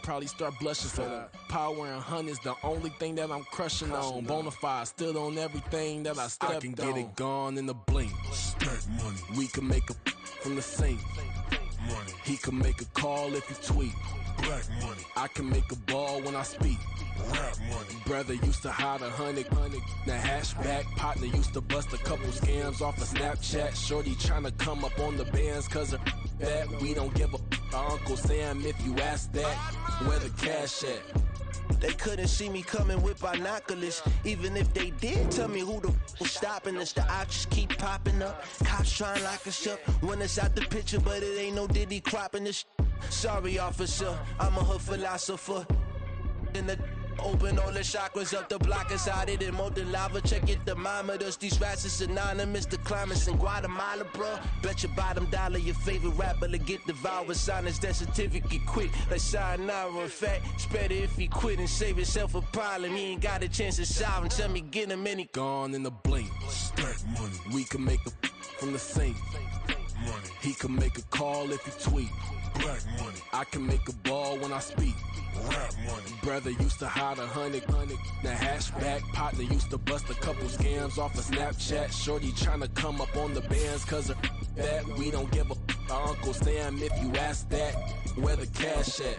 probably start blushing. So power and hunt is the only thing that I'm crushing on. Bonafide, stood on everything that I stepped on. I can get it gone in a blink. Stack money. We can make a from the sink. Money. He can make a call if you tweet. Black money. I can make a ball when I speak. Rap money. Brother used to hide 100. The hatchback partner used to bust a couple scams off of Snapchat. Shorty tryna come up on the bands cause of that. We don't give a Uncle Sam if you ask that. Where the cash at? They couldn't see me coming with binoculars. Even if they did, tell me who the was stopping us. The options keep popping up. Cops trying to lock us up when it's out the picture, but it ain't no Diddy cropping this. Sorry, officer, I'm a hood philosopher. In the open all the chakras up, the block is out it and molten lava. Check your thermometers. These rats is synonymous to climates in Guatemala, bro. Bet your bottom dollar your favorite rapper to get devoured. Sign his death certificate quick. Like sayonara. In fact, it's better if he quit and save himself a problem. He ain't got a chance to solve him. Tell me get him any gone in the blink. Stack money. We can make a from the sink. Money. He can make a call if you tweet. Black money. I can make a ball when I speak. Rap money. Brother used to hide 100. The hatchback partner used to bust a couple scams off of Snapchat. Shorty tryna come up on the bands cause of that. We don't give a Uncle Sam if you ask that. Where the cash at?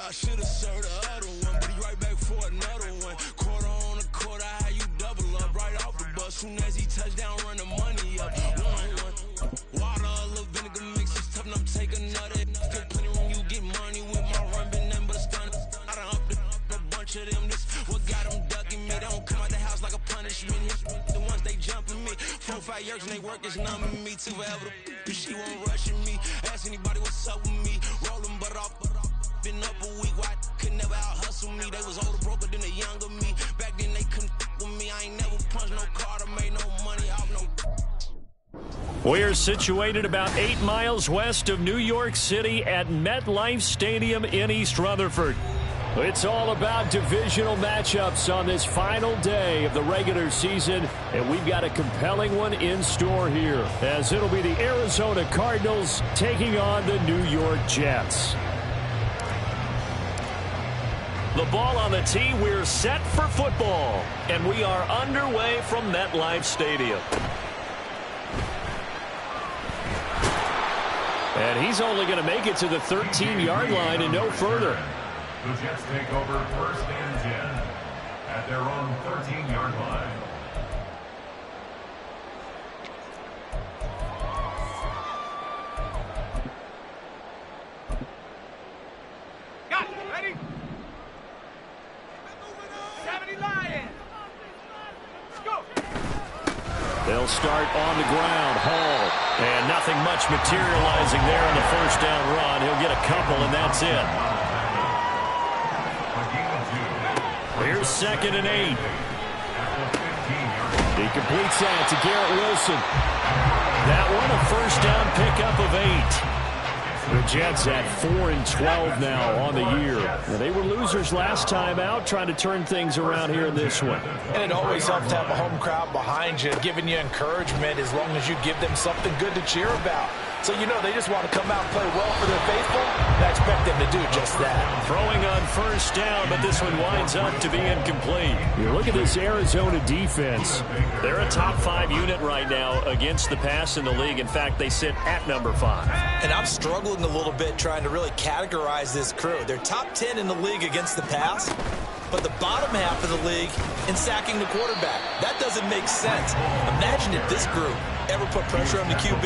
I should've served the other one, but he right back for another one. Quarter on a quarter, how you double up right off the bus. Soon as he touch down, run the money up. 1-1. Water, a little vinegar mix, it's tough enough to take another. Still plenty room, you get money with my run, been nothing but a stun. I done upped a bunch of them. This what got them ducking me. They don't come out the house like a punishment. The ones they jumping me. 4-5 years and they work is numbing me. Too forever the she won't rushing me. Ask anybody what's up with me. Rolling but off. Been up a week, why could never out hustle me? They was older, broker than the younger me. Back then they couldn't with me. I ain't never punched no card or made no money off no. We're situated about 8 miles west of New York City at MetLife Stadium in East Rutherford. It's all about divisional matchups on this final day of the regular season, and we've got a compelling one in store here, as it'll be the Arizona Cardinals taking on the New York Jets. The ball on the tee, we're set for football, and we are underway from MetLife Stadium. And he's only going to make it to the 13-yard line and no further. The Jets take over first and 10 at their own 13-yard line. Got it. Ready? They'll start on the ground. Hall. And nothing much materializing there on the first down run. He'll get a couple, and that's it. Here's 2nd and 8. He completes that to Garrett Wilson. That one, a first down pickup of 8. The Jets at 4-12 now on the year. Well, they were losers last time out, trying to turn things around here in this one. And it always helps to have a home crowd behind you, giving you encouragement as long as you give them something good to cheer about. So, you know, they just want to come out and play well for their faithful. I expect them to do just that. Throwing on first down, but this one winds up to be incomplete. You look at this Arizona defense. They're a top 5 unit right now against the pass in the league. In fact, they sit at number 5. And I'm struggling a little bit trying to really categorize this crew. They're top 10 in the league against the pass, but the bottom half of the league in sacking the quarterback. That doesn't make sense. Imagine if this group ever put pressure on the QB,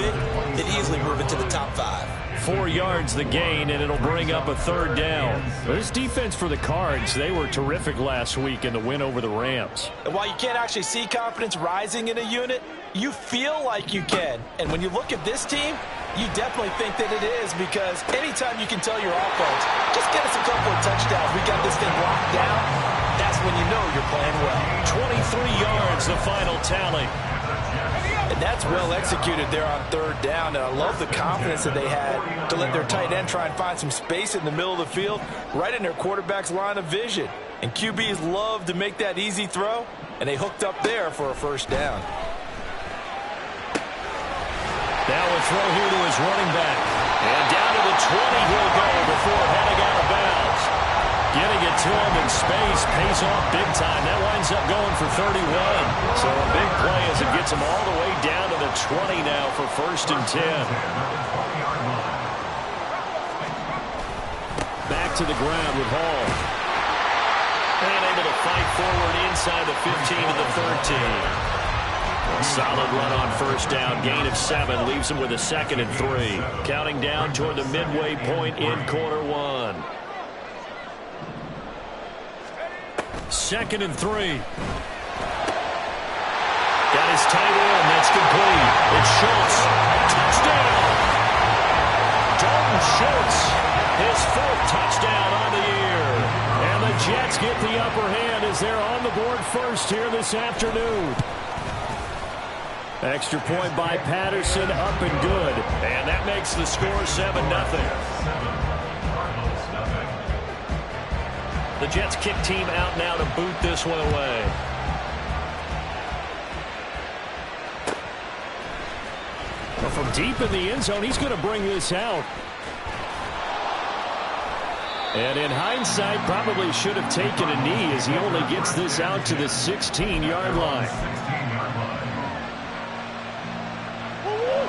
they'd easily move into the top 5. 4 yards the gain, and it'll bring up a 3rd down. This defense for the Cards, they were terrific last week in the win over the Rams. And while you can't actually see confidence rising in a unit, you feel like you can. And when you look at this team, you definitely think that it is, because anytime you can tell your offense, just get us a couple of touchdowns, we got this thing locked down, that's when you know you're playing well. 23 yards, the final tally. And that's well executed there on 3rd down. And I love the confidence that they had to let their tight end try and find some space in the middle of the field, right in their quarterback's line of vision. And QBs love to make that easy throw, and they hooked up there for a first down. Now a throw here to his running back. And down to the 20 he'll go before heading out of bounds. Getting it to him in space pays off big time. That winds up going for 31. So a big play as it gets him all the way down to the 20 now for 1st and 10. Back to the ground with Hall. And able to fight forward inside the 15 to the 13. Solid run on first down. Gain of 7 leaves him with a 2nd and 3. Counting down toward the midway point in quarter 1. 2nd and 3. Got his tight end. That's complete. It's Schultz. Touchdown. Dalton Schultz. His 4th touchdown on the year. And the Jets get the upper hand as they're on the board first here this afternoon. Extra point by Patterson, up and good. And that makes the score 7-0. The Jets kick team out now to boot this one away. Well, from deep in the end zone, he's going to bring this out. And in hindsight, probably should have taken a knee as he only gets this out to the 16-yard line.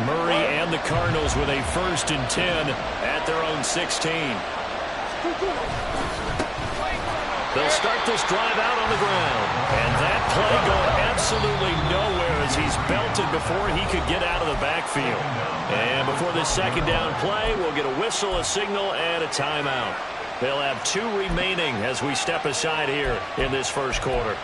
Murray and the Cardinals with a 1st and 10 at their own 16. They'll start this drive out on the ground. And that play going absolutely nowhere as he's belted before he could get out of the backfield. And before this 2nd down play, we'll get a whistle, a signal, and a timeout. They'll have 2 remaining as we step aside here in this 1st quarter.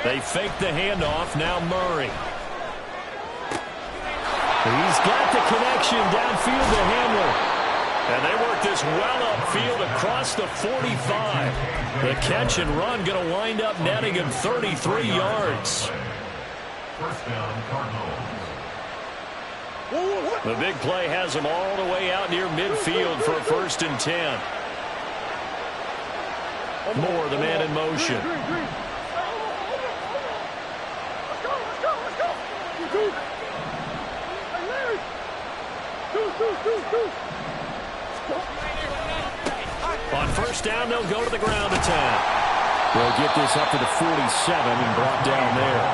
They fake the handoff. Now Murray. He's got the connection downfield to Hamler. And they work this well upfield across the 45. The catch and run going to wind up netting him 33 yards. First down, Cardinals. The big play has him all the way out near midfield for a 1st and 10. Moore, the man in motion. On first down, they'll go to the ground attack. They'll get this up to the 47 and brought down there.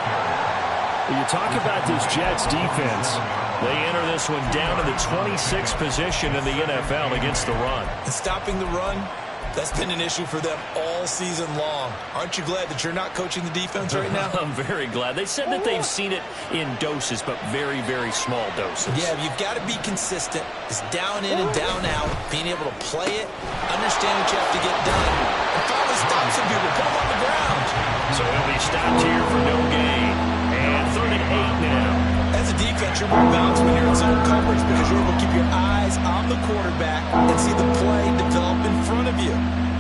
When you talk about this Jets defense, they enter this one down in the 26th position in the NFL against the run. And stopping the run, that's been an issue for them all season long. Aren't you glad that you're not coaching the defense right now? I'm very glad. They said that they've seen it in doses, but very, very small doses. Yeah, you've got to be consistent. It's down in and down out, being able to play it, understand what you have to get done, and finally stop some people, put them on the ground. So he'll be stopped here for no gain. And 3rd and 8 now. As a defense, you're more balanced when you're in zone coverage because you're able to keep your eyes on the quarterback and see the play develop in front of you.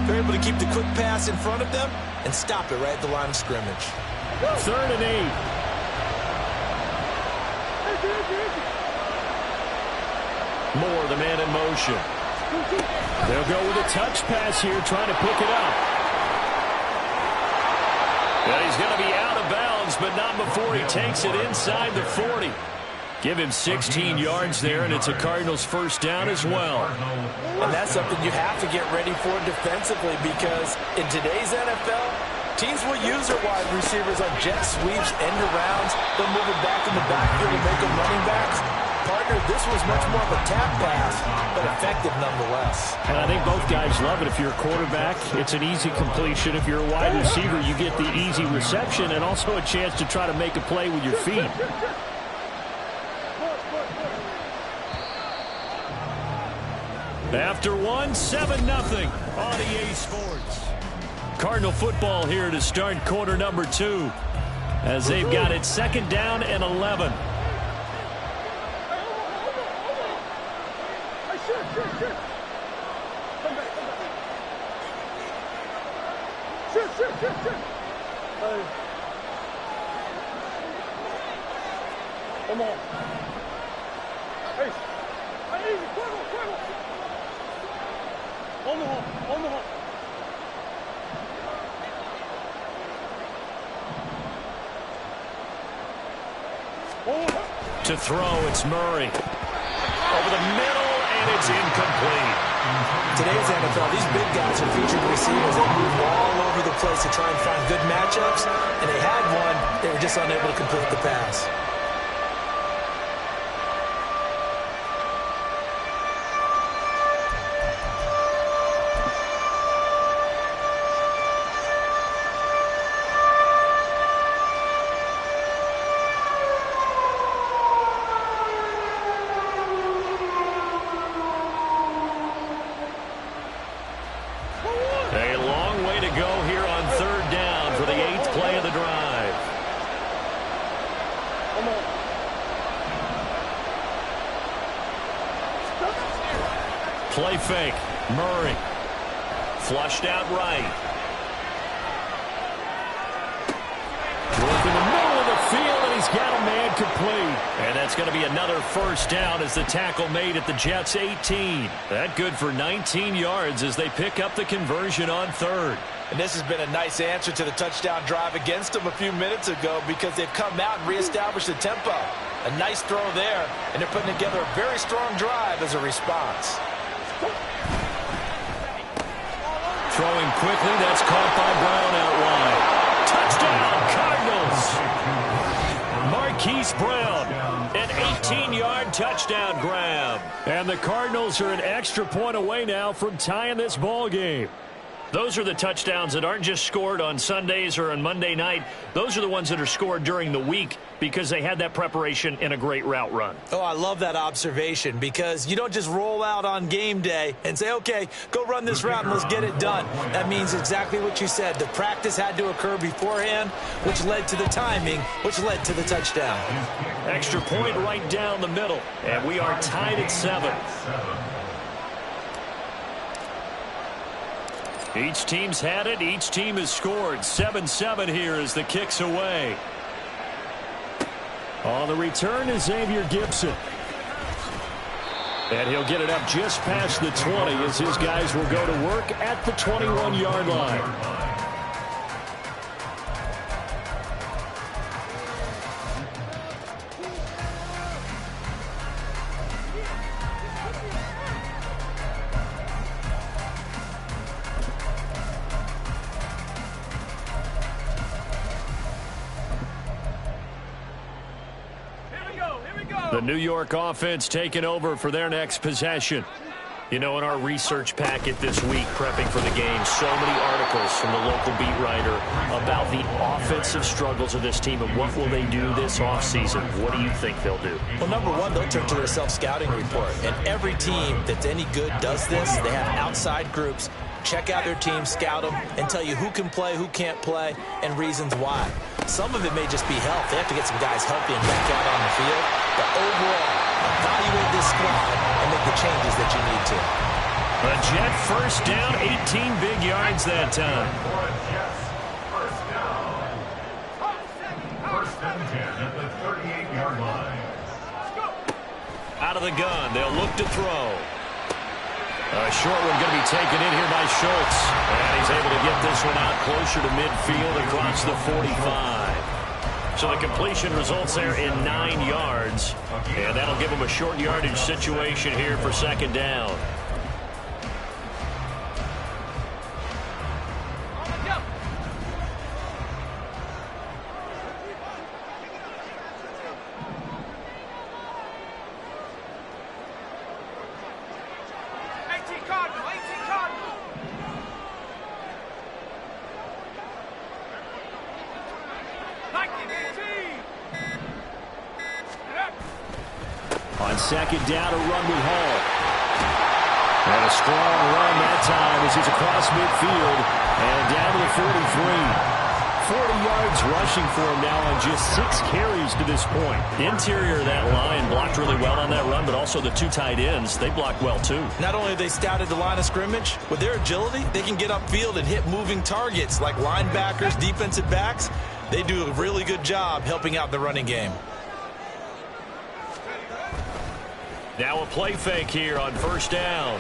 They're able to keep the quick pass in front of them and stop it right at the line of scrimmage. 3rd and 8. Moore, the man in motion. They'll go with a touch pass here, trying to pick it up. Well, he's going to be out of bounds, but not before he takes it inside the 40. Give him 16 yards there, and it's a Cardinals 1st down as well. And that's something you have to get ready for defensively because in today's NFL, teams will use their wide receivers on jet sweeps, end arounds. They'll move it back in the backfield and make them running backs. Partner, this was much more of a tap pass, but effective nonetheless. And I think both guys love it. If you're a quarterback, it's an easy completion. If you're a wide receiver, you get the easy reception and also a chance to try to make a play with your feet. After 7-0 on EA Sports. Cardinal football here to start quarter number 2 as they've got it 2nd down and 11. Shit. Come on. Hey. On the hole. On the hole. To throw, it's Murray. Over the middle, and it's incomplete. Today's NFL, these big guys are featured receivers. They move all over the place to try and find good matchups, and they had one. They were just unable to complete the pass. A long way to go here on third down for the 8th play of the drive. Play fake. Murray. Flushed out right. Work in the middle of the field, and he's got a man complete. And that's going to be another first down as the tackle made at the Jets' 18. That good for 19 yards as they pick up the conversion on third. And this has been a nice answer to the touchdown drive against them a few minutes ago because they've come out and reestablished the tempo. A nice throw there, and they're putting together a very strong drive as a response. Throwing quickly, that's caught by Brown out wide. Touchdown, Cardinals! Marquise Brown, an 18-yard touchdown grab. And the Cardinals are an extra point away now from tying this ball game. Those are the touchdowns that aren't just scored on Sundays or on Monday night. Those are the ones that are scored during the week because they had that preparation in a great route run. Oh, I love that observation because you don't just roll out on game day and say, okay, go run this route and let's get it done. That means exactly what you said. The practice had to occur beforehand, which led to the timing, which led to the touchdown. Extra point right down the middle, and we are tied at 7. Each team's had it. Each team has scored. 7-7 here as the kick's away. On the return is Xavier Gibson. And he'll get it up just past the 20 as his guys will go to work at the 21-yard line. The New York offense taking over for their next possession. You know, in our research packet this week, prepping for the game, so many articles from the local beat writer about the offensive struggles of this team and what will they do this offseason. What do you think they'll do? Well, number one, they'll turn to their self-scouting report. And every team that's any good does this. They have outside groups. Check out their team, scout them, and tell you who can play, who can't play, and reasons why. Some of it may just be health. They have to get some guys healthy and back out on the field. But overall, evaluate this squad and make the changes that you need to. A Jet first down, 18 big yards that time. First down. First and 10 at the 38-yard line. Out of the gun, they'll look to throw. A short one going to be taken in here by Schultz. And he's able to get this one out closer to midfield across the 45. So the completion results there in 9 yards. And that'll give him a short yardage situation here for second down. On second down, a run with Hall. And a strong run that time as he's across midfield and down to the 43. 40 yards rushing for him now on just 6 carries to this point. The interior of that line blocked really well on that run, but also the 2 tight ends, they blocked well too. Not only have they scouted the line of scrimmage, with their agility, they can get upfield and hit moving targets like linebackers, defensive backs. They do a really good job helping out the running game. Now a play fake here on first down.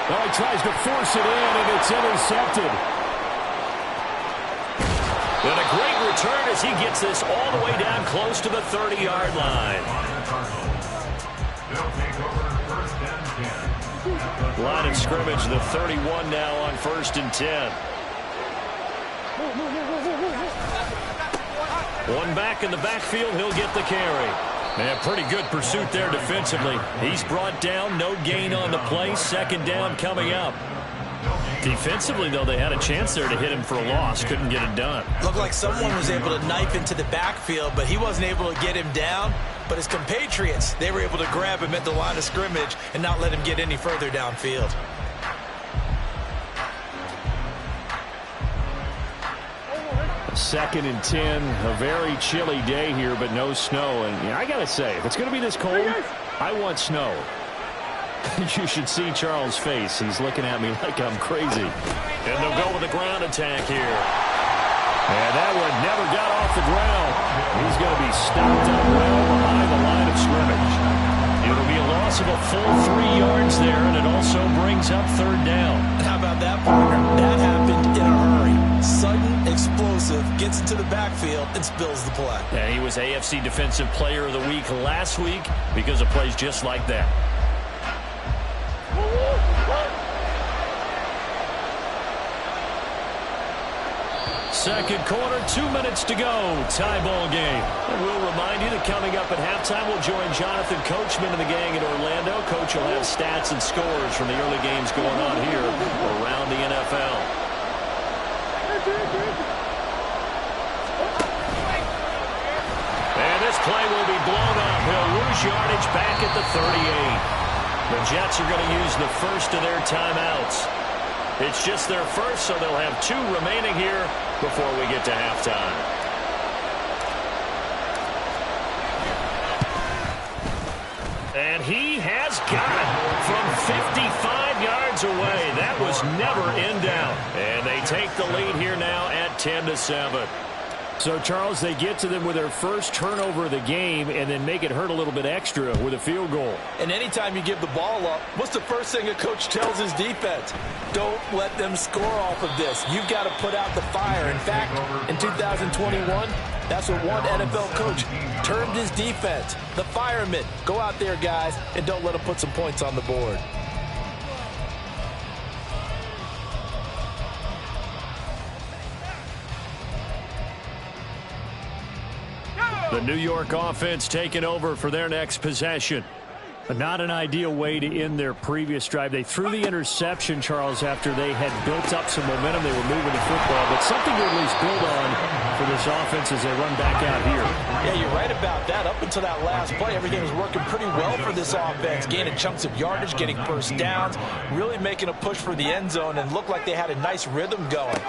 Well, he tries to force it in, and it's intercepted. And a great return as he gets this all the way down close to the 30-yard line. Line of scrimmage, the 31 now on 1st and 10. One back in the backfield, he'll get the carry. Man, pretty good pursuit there defensively. He's brought down, no gain on the play, 2nd down coming up. Defensively, though, they had a chance there to hit him for a loss. Couldn't get it done. Looked like someone was able to knife into the backfield, but he wasn't able to get him down. But his compatriots, they were able to grab him at the line of scrimmage and not let him get any further downfield. Second and 10, a very chilly day here, but no snow. And I got to say, if it's going to be this cold, I want snow. You should see Charles' face. He's looking at me like I'm crazy. And they'll go with a ground attack here. And that one never got off the ground. He's going to be stopped up well behind the line of scrimmage. It'll be a loss of a full 3 yards there, and it also brings up 3rd down. How about that, partner? That happened in a hurry. Sudden, explosive, gets into the backfield, and spills the play. And he was AFC Defensive Player of the Week last week because of plays just like that. Second quarter, 2 minutes to go. Tie ball game. And we'll remind you that coming up at halftime, we'll join Jonathan Coachman and the gang in Orlando. Coach will have stats and scores from the early games going on here around the NFL. And this play will be blown up. He'll lose yardage back at the 38. The Jets are going to use the first of their timeouts. It's just their first, so they'll have 2 remaining here before we get to halftime. And he has got it from 55 yards away. That was never in doubt. And they take the lead here now at 10-7. So, Charles, they get to them with their first turnover of the game and then make it hurt a little bit extra with a field goal. And anytime you give the ball up, what's the first thing a coach tells his defense? Don't let them score off of this. You've got to put out the fire. In fact, in 2021, that's what one NFL coach termed his defense, the firemen. Go out there, guys, and don't let them put some points on the board. The New York offense taking over for their next possession. Not an ideal way to end their previous drive. They threw the interception, Charles, after they had built up some momentum. They were moving the football, but something to at least build on for this offense as they run back out here. Yeah, you're right about that. Up until that last play, everything was working pretty well for this offense, gaining chunks of yardage, getting first downs, really making a push for the end zone, and looked like they had a nice rhythm going.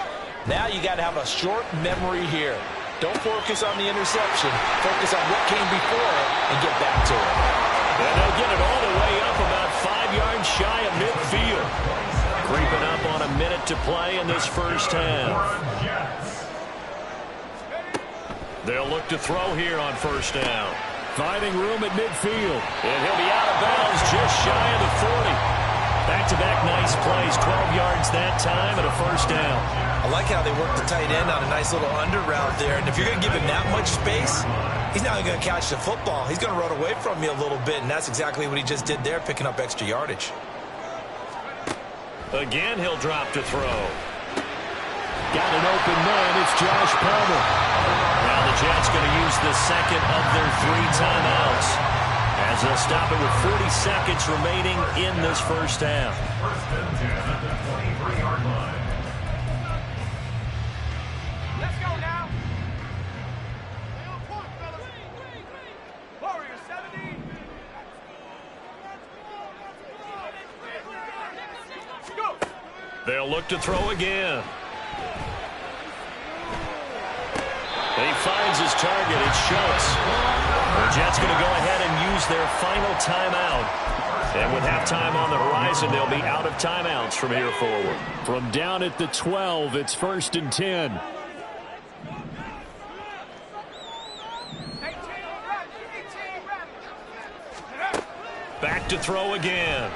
Now you got to have a short memory here. Don't focus on the interception. Focus on what came before it and get back to it. And they'll get it all the way up about 5 yards shy of midfield. Creeping up on a minute to play in this first half. They'll look to throw here on first down. Finding room at midfield. And he'll be out of bounds just shy of the 40. Back-to-back nice plays, 12 yards that time and a first down. I like how they work the tight end on a nice little under route there. And if you're going to give him that much space, he's not going to catch the football. He's going to run away from you a little bit, and that's exactly what he just did there, picking up extra yardage. Again, he'll drop to throw. Got an open man. It's Josh Palmer. Now the Jets going to use the second of their 3 timeouts, as they'll stop it with 40 seconds remaining in this first half. First and 10 at the 23-yard line. Let's go now. Warrior 70. Go. They'll look to throw again. He finds his target. It's Schultz. The Jets going to go ahead and use their final timeout. And with halftime on the horizon, they'll be out of timeouts from here forward. From down at the 12, it's 1st and 10. look to throw again.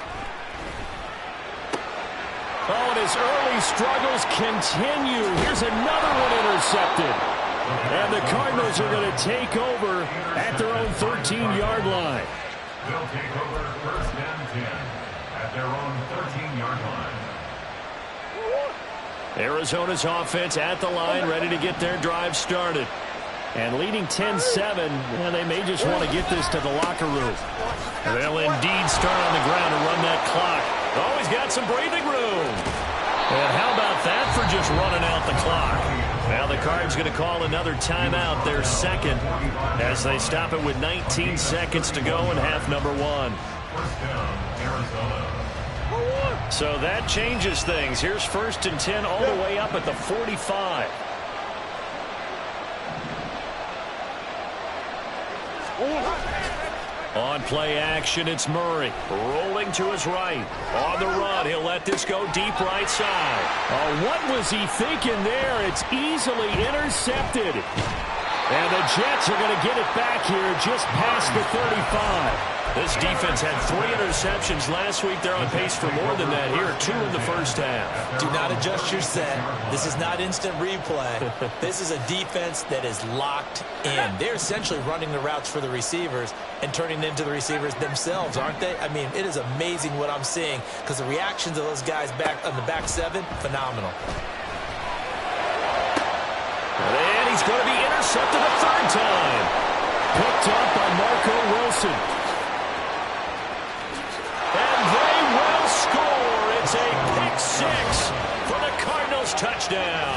Oh, and his early struggles continue. Here's another one intercepted. And the Cardinals are going to take over at their own 13-yard line. They'll take over first and 10 at their own 13-yard line. Arizona's offense at the line, ready to get their drive started. And leading 10-7, they may just want to get this to the locker room. They'll indeed start on the ground and run that clock. Oh, he's got some breathing room. And how about that for just running out the clock? Now the Cards going to call another timeout, their second, as they stop it with 19 seconds to go in half number 1. First down, Arizona. So that changes things. Here's first and 10 all the way up at the 45. On play action, it's Murray. Rolling to his right. On the run, he'll let this go deep right side. Oh, what was he thinking there? It's easily intercepted. And the Jets are going to get it back here just past the 35. This defense had 3 interceptions last week. They're on pace for more than that here. 2 in the first half. Do not adjust your set. This is not instant replay. This is a defense that is locked in. They're essentially running the routes for the receivers and turning into the receivers themselves, aren't they? I mean, it is amazing what I'm seeing because the reactions of those guys back on the back 7, phenomenal. And he's going to be intercepted a third time. Picked up by Marco Wilson. And they will score. It's a pick-6 for the Cardinals touchdown.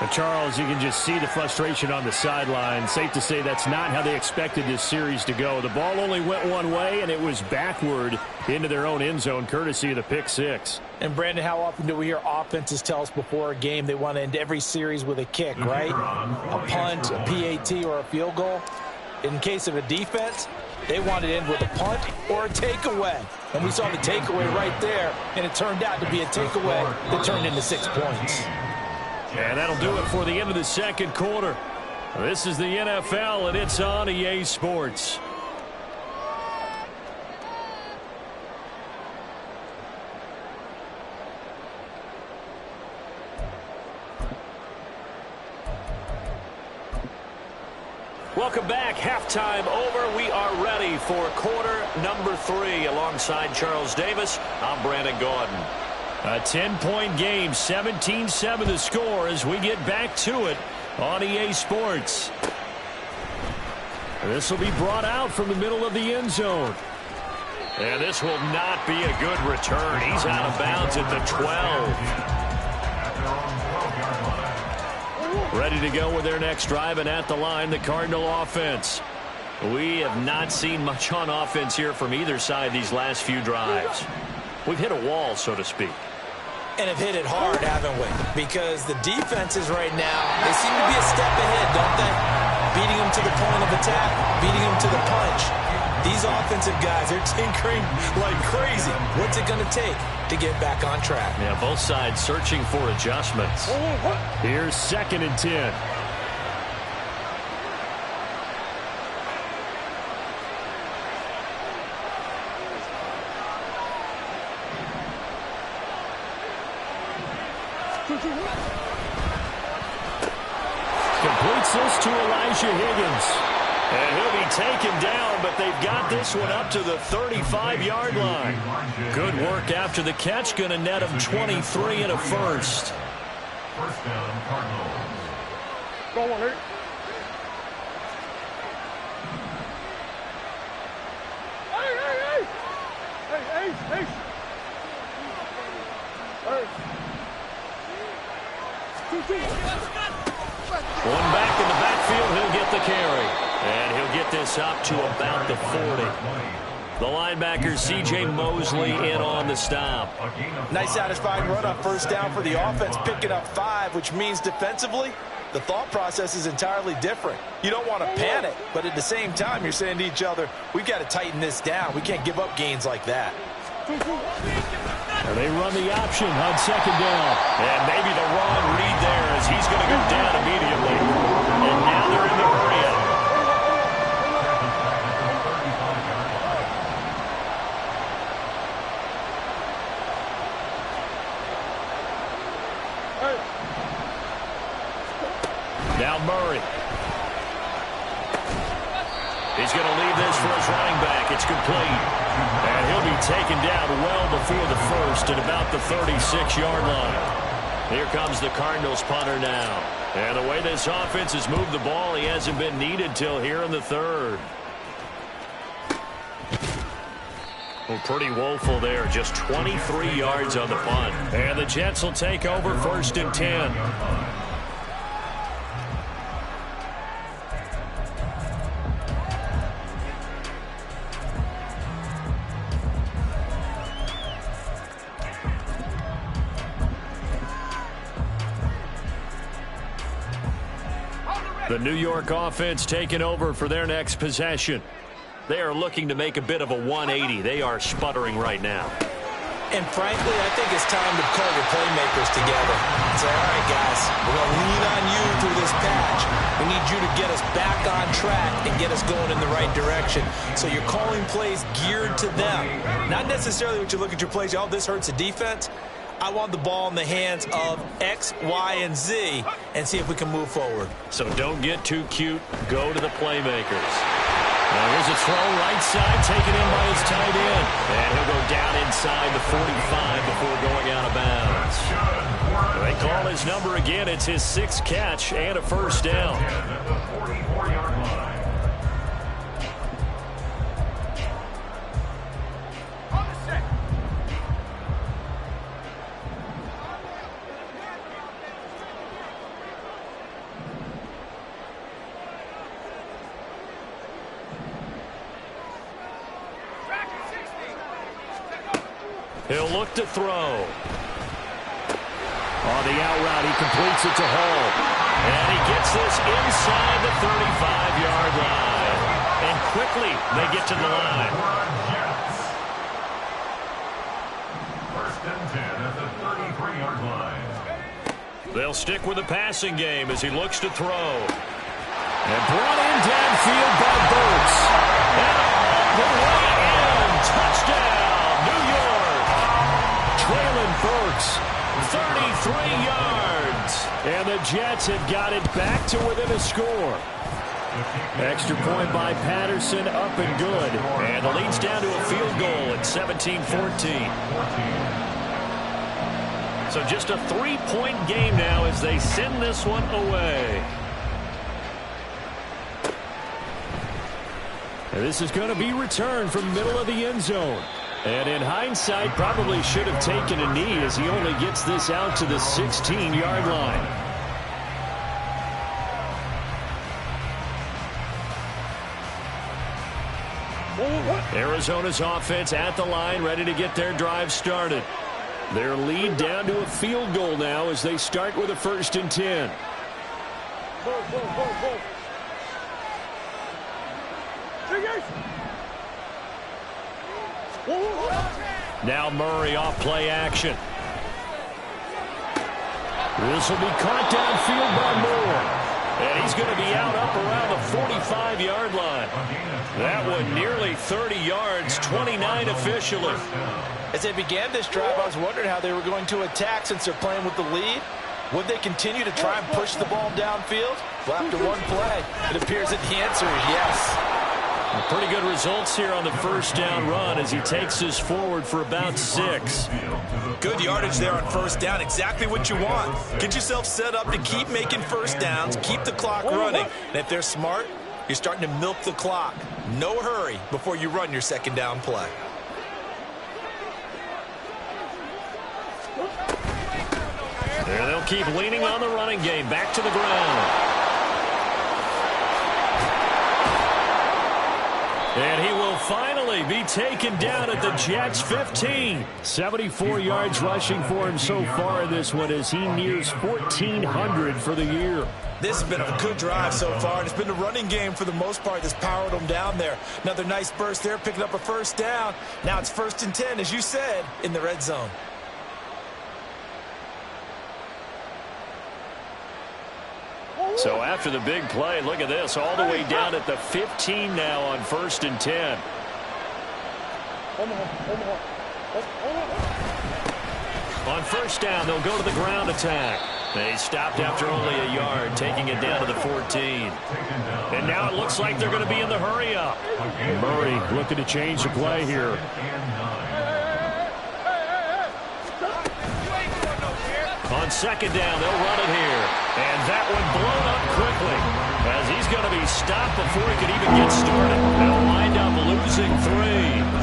But Charles, you can just see the frustration on the sideline. Safe to say that's not how they expected this series to go. The ball only went one way, and it was backward into their own end zone, courtesy of the pick-6. And, Brandon, how often do we hear offenses tell us before a game they want to end every series with a kick, right? A punt, a PAT, or a field goal. In case of a defense, they want to end with a punt or a takeaway. And we saw the takeaway right there, and it turned out to be a takeaway that turned into 6 points. And that'll do it for the end of the second quarter. This is the NFL, and it's on EA Sports. Welcome back. Halftime over. We are ready for quarter number 3. Alongside Charles Davis, I'm Brandon Gordon. A 10-point game, 17-7 the score as we get back to it on EA Sports. This will be brought out from the middle of the end zone. And this will not be a good return. He's out of bounds at the 12. Ready to go with their next drive, and at the line, the Cardinal offense. We have not seen much on offense here from either side these last few drives. We've hit a wall, so to speak. And have hit it hard, haven't we? Because the defenses right now, they seem to be a step ahead, don't they? Beating them to the point of attack, beating them to the punch. These offensive guys are tinkering like crazy. What's it going to take to get back on track? Yeah, both sides searching for adjustments. Here's 2nd and 10. Completes this to Elijah Higgins. And he'll be taken down, but they've got this one up to the 35-yard line. Good work after the catch. Going to net him 23 and a first. First down, Cardinals. Go on, Eric. Hey. One back in the backfield, he'll get the carry. And he'll get this up to about the 40. The linebacker, C.J. Mosley, in on the stop. Nice satisfying run on first down for the offense, picking up 5, which means defensively, the thought process is entirely different. You don't want to panic, but at the same time, you're saying to each other, we've got to tighten this down. We can't give up gains like that. And they run the option on 2nd down. And maybe the wrong read there as he's going to go down immediately. And now they're in the hurry-up. Murray. He's going to leave this for his running back. It's complete. And he'll be taken down well before the first at about the 36-yard line. Here comes the Cardinals punter now. And the way this offense has moved the ball, he hasn't been needed till here in the third. Well, pretty woeful there. Just 23 yards on the punt. And the Jets will take over 1st and 10. The New York offense taking over for their next possession. They are looking to make a bit of a 180. They are sputtering right now. And frankly, I think it's time to call your playmakers together. Say, all right, guys, we're going to lean on you through this patch. We need you to get us back on track and get us going in the right direction. So you're calling plays geared to them. Not necessarily what you look at your plays, oh, this hurts the defense. I want the ball in the hands of X, Y, and Z and see if we can move forward. So don't get too cute. Go to the playmakers. Now here's a throw right side taken in by his tight end. And he'll go down inside the 45 before going out of bounds. They call his number again. It's his 6th catch and a first down. He'll look to throw. On the out route, he completes it to Hall. And he gets this inside the 35-yard line. And quickly, they get to the line. 1st and 10 at the 33-yard line. They'll stick with the passing game as he looks to throw. And brought in downfield by Burks. And all the way in. Touchdown, New York. Traylon Burks, 33 yards. And the Jets have got it back to within a score. Extra point by Patterson, up and good. And the lead's down to a field goal at 17-14. So just a 3-point game now as they send this one away. And this is going to be returned from middle of the end zone. And in hindsight, probably should have taken a knee as he only gets this out to the 16-yard line. Arizona's offense at the line, ready to get their drive started. Their lead down to a field goal now as they start with a 1st and 10. Now Murray off play action. This will be caught downfield by Moore. And he's going to be out up around the 45-yard line. That one nearly 30 yards, 29 officially. As they began this drive, I was wondering how they were going to attack since they're playing with the lead. Would they continue to try and push the ball downfield? Well, after one play, it appears that the answer is yes. Pretty good results here on the first down run as he takes this forward for about 6. Good yardage there on first down. Exactly what you want. Get yourself set up to keep making first downs, keep the clock running. And if they're smart, you're starting to milk the clock. No hurry before you run your second down play. There they'll keep leaning on the running game. Back to the ground. And he will finally be taken down at the Jets' 15. 74 yards rushing for him so far in this one as he nears 1,400 for the year. This has been a good drive so far, and it's been the running game for the most part that's powered them down there. Another nice burst there, picking up a first down. Now it's 1st and 10, as you said, in the red zone. So after the big play, look at this, all the way down at the 15 now on 1st and 10. On first down, they'll go to the ground attack. They stopped after only a yard, taking it down to the 14. And now it looks like they're going to be in the hurry-up. Murray looking to change the play here. On second down, they'll run it here. And that one blown up quickly, as he's going to be stopped before he can even get started. They'll wind up losing 3.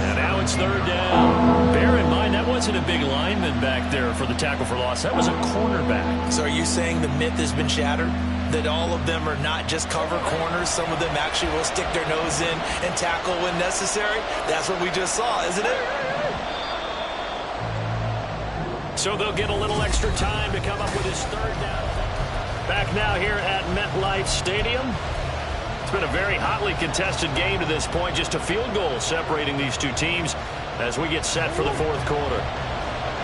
And now it's third down. Bear in mind, that wasn't a big lineman back there for the tackle for loss. That was a cornerback. So are you saying the myth has been shattered? That all of them are not just cover corners? Some of them actually will stick their nose in and tackle when necessary? That's what we just saw, isn't it? So they'll get a little extra time to come up with his third down. Back now here at MetLife Stadium. It's been a very hotly contested game to this point. Just a field goal separating these two teams as we get set for the fourth quarter.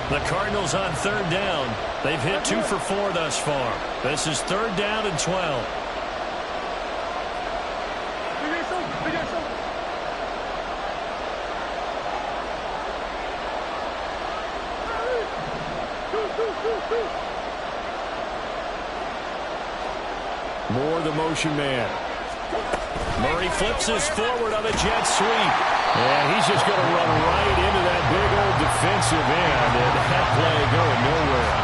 The Cardinals on third down. They've hit 2 for 4 thus far. This is third down and 12. More the motion man. Murray flips his forward on a jet sweep. And he's just going to run right into that big old defensive end. And that play going nowhere.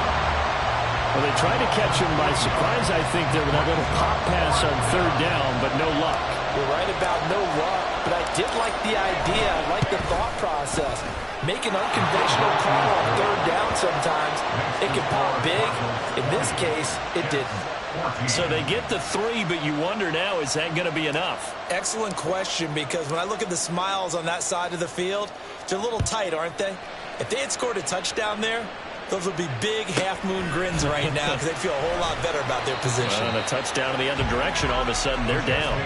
Well, they tried to catch him by surprise, I think, there with that little pop pass on third down, but no luck. You're right about no luck, but I did like the idea. I like the thought process. Make an unconventional call on third down sometimes. It can pop big. In this case, it didn't. So they get the 3, but you wonder now, is that going to be enough? Excellent question, because when I look at the smiles on that side of the field, they're a little tight, aren't they? If they had scored a touchdown there, those would be big half-moon grins right now because they'd feel a whole lot better about their position. And a touchdown in the other direction, all of a sudden they're down.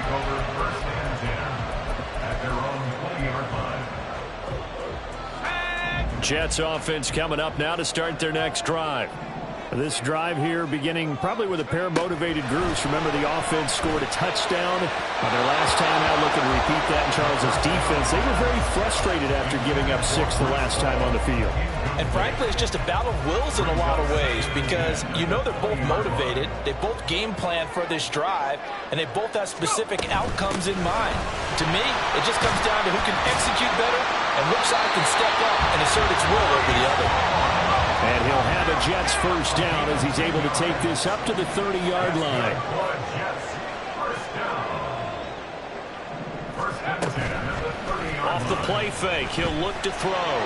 Jets offense coming up now to start their next drive. This drive here beginning probably with a pair of motivated groups. Remember, the offense scored a touchdown on their last time out. Looking to repeat that in Charles' defense. They were very frustrated after giving up 6 the last time on the field. And frankly, it's just a battle of wills in a lot of ways because you know they're both motivated. They both game plan for this drive, and they both have specific outcomes in mind. To me, it just comes down to who can execute better and which side can step up and assert its will over the other. And he'll have a Jets first down as he's able to take this up to the 30-yard line. Off the play fake, he'll look to throw.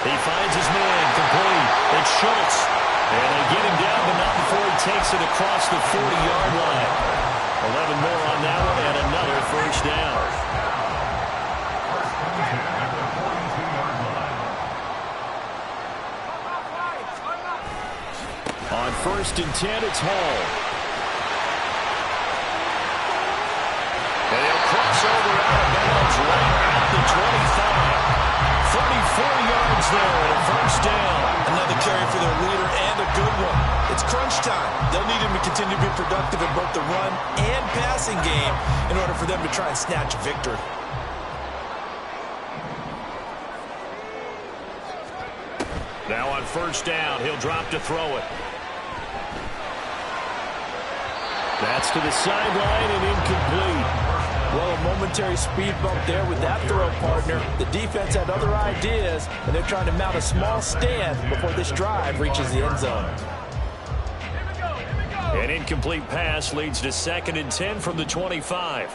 He finds his man, complete. It's Schultz. And they get him down, but not before he takes it across the 40-yard line. 11 more on that one, and another first down. On 1st and 10, it's Hall. And he'll cross over out of bounds right at the 25. 34 yards there and a first down. Another carry for their leader and a good one. It's crunch time. They'll need him to continue to be productive in both the run and passing game in order for them to try and snatch a victory. Now on first down, he'll drop to throw it. That's to the sideline and incomplete. Well, a momentary speed bump there with that throw, partner. The defense had other ideas, and they're trying to mount a small stand before this drive reaches the end zone. An incomplete pass leads to 2nd and 10 from the 25.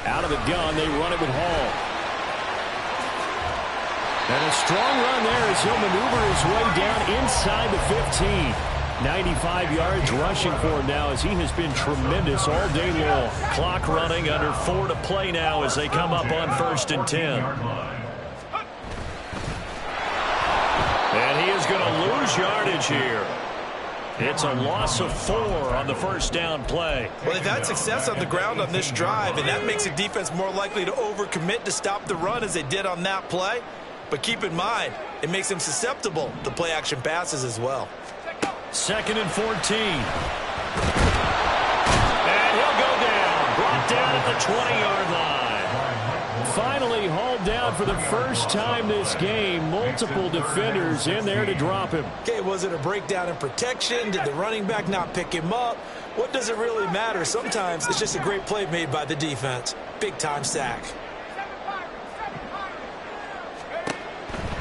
Out of the gun, they run it with Hall. And a strong run there as he'll maneuver his way down inside the 15. 95 yards rushing for him now as he has been tremendous all day long. Clock running, under 4 to play now as they come up on 1st and 10. And he is going to lose yardage here. It's a loss of 4 on the first down play. Well, they've had success on the ground on this drive, and that makes the defense more likely to overcommit to stop the run as they did on that play. But keep in mind, it makes them susceptible to play-action passes as well. 2nd and 14. And he'll go down. Brought down at the 20-yard line. Finally hauled down down for the first time this game. Multiple defenders in there to drop him. Okay, was it a breakdown in protection? Did the running back not pick him up? What does it really matter? Sometimes it's just a great play made by the defense. Big-time sack.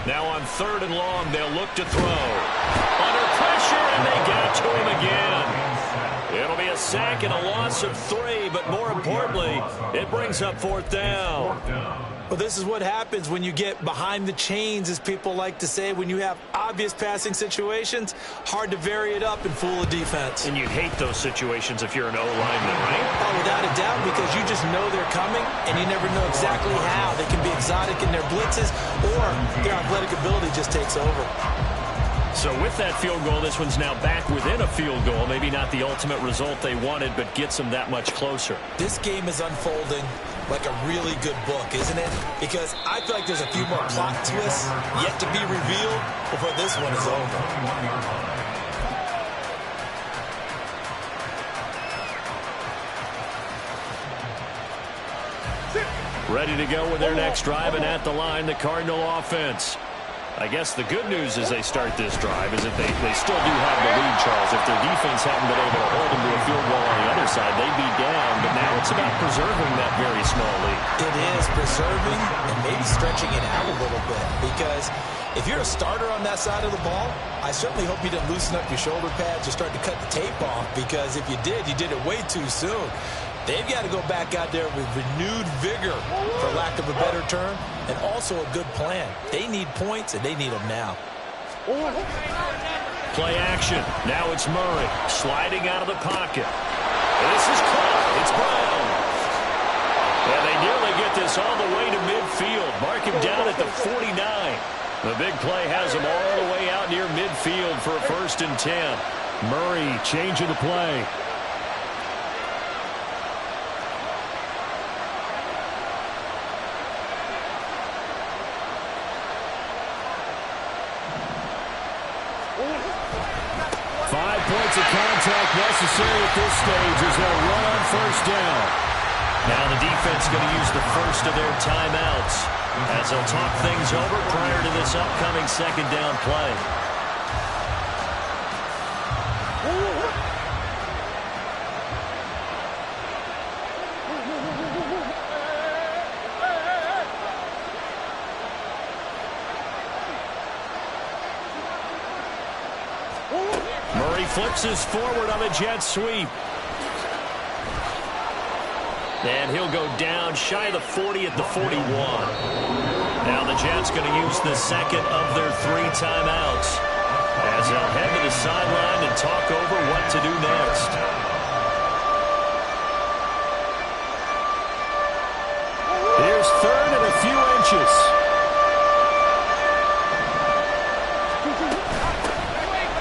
Now on 3rd and long, they'll look to throw. Under pressure, and they get it to him again. It'll be a sack and a loss of 3, but more importantly, it brings up 4th down. Well, this is what happens when you get behind the chains, as people like to say. When you have obvious passing situations, hard to vary it up and fool a defense. And you'd hate those situations if you're an O-lineman, right? Oh, without a doubt, because you just know they're coming, and you never know exactly how. They can be exotic in their blitzes, or their athletic ability just takes over. So with that field goal, this one's now back within a field goal. Maybe not the ultimate result they wanted, but gets them that much closer. This game is unfolding like a really good book, isn't it? Because I feel like there's a few more plot twists yet to be revealed before this one is over. Ready to go with their next drive, and at the line, the Cardinal offense. I guess the good news as they start this drive is that they still do have the lead, Charles. If their defense hadn't been able to hold them to a field goal on the other side, they'd be down. But now it's about preserving that very small lead. It is preserving and maybe stretching it out a little bit. Because if you're a starter on that side of the ball, I certainly hope you didn't loosen up your shoulder pads or start to cut the tape off. Because if you did it way too soon. They've got to go back out there with renewed vigor, for lack of a better term, and also a good plan. They need points, and they need them now. Play action. Now it's Murray sliding out of the pocket. This is caught. It's Brown. And they nearly get this all the way to midfield. Mark him down at the 49. The big play has him all the way out near midfield for a 1st and 10. Murray changing the play. Points of contact necessary at this stage as they'll run on 1st down. Now the defense going to use the first of their timeouts as they'll talk things over prior to this upcoming 2nd down play. Flips us forward on the jet sweep. And he'll go down shy of the 40 at the 41. Now the Jets going to use the 2nd of their 3 timeouts as they'll head to the sideline and talk over what to do next. Here's 3rd and a few inches.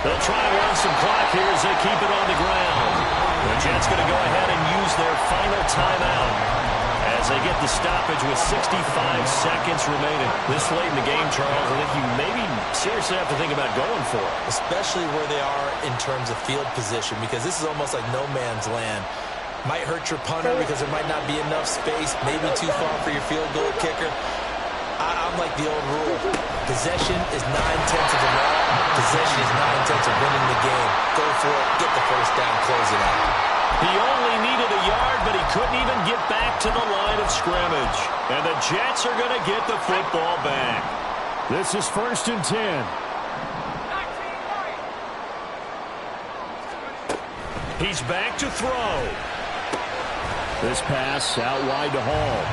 They'll try and run some clock here as they keep it on the ground. The Jets going to go ahead and use their final timeout as they get the stoppage with 65 seconds remaining. This late in the game, Charles, I think you maybe seriously have to think about going for it. Especially where they are in terms of field position, because this is almost like no man's land. Might hurt your punter because there might not be enough space, maybe too far for your field goal kicker. I'm like the old rule. Possession is 9/10 of the law. Possession is 9/10 of winning the game. Go for it. Get the 1st down. Close it out. He only needed a yard, but he couldn't even get back to the line of scrimmage. And the Jets are going to get the football back. This is 1st and 10. He's back to throw. This pass out wide to Hall.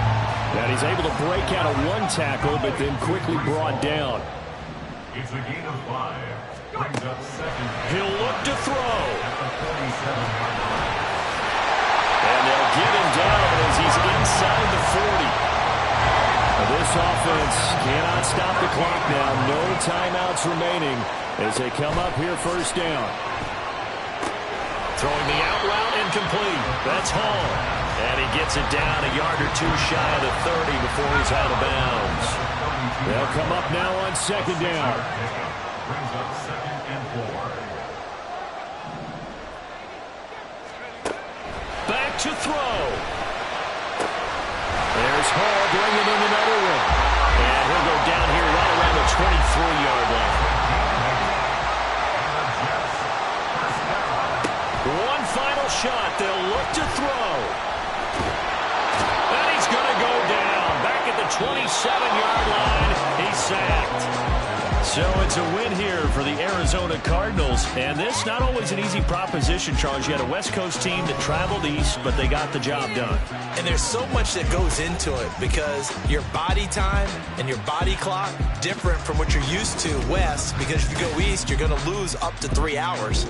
And he's able to break out of 1 tackle, but then quickly brought down. It's a gain of 5. Brings up 2nd. He'll look to throw. At the 47-yard line. And they'll get him down as he's inside the 40. This offense cannot stop the clock now. No timeouts remaining as they come up here 1st down. Throwing the out route incomplete. That's Hall. And he gets it down a yard or 2 shy of the 30 before he's out of bounds. They'll come up now on 2nd down. Brings up 2nd and 4. Back to throw. There's Hall bringing in another one. 3-yard line. One final shot. They'll look to throw. And he's going to go down. Back at the 27-yard line. He's sacked. So it's a win here for the Arizona Cardinals. And this, not always an easy proposition, Charles. You had a West Coast team that traveled east, but they got the job done. And there's so much that goes into it because your body time and your body clock different from what you're used to west, because if you go east, you're going to lose up to 3 hours.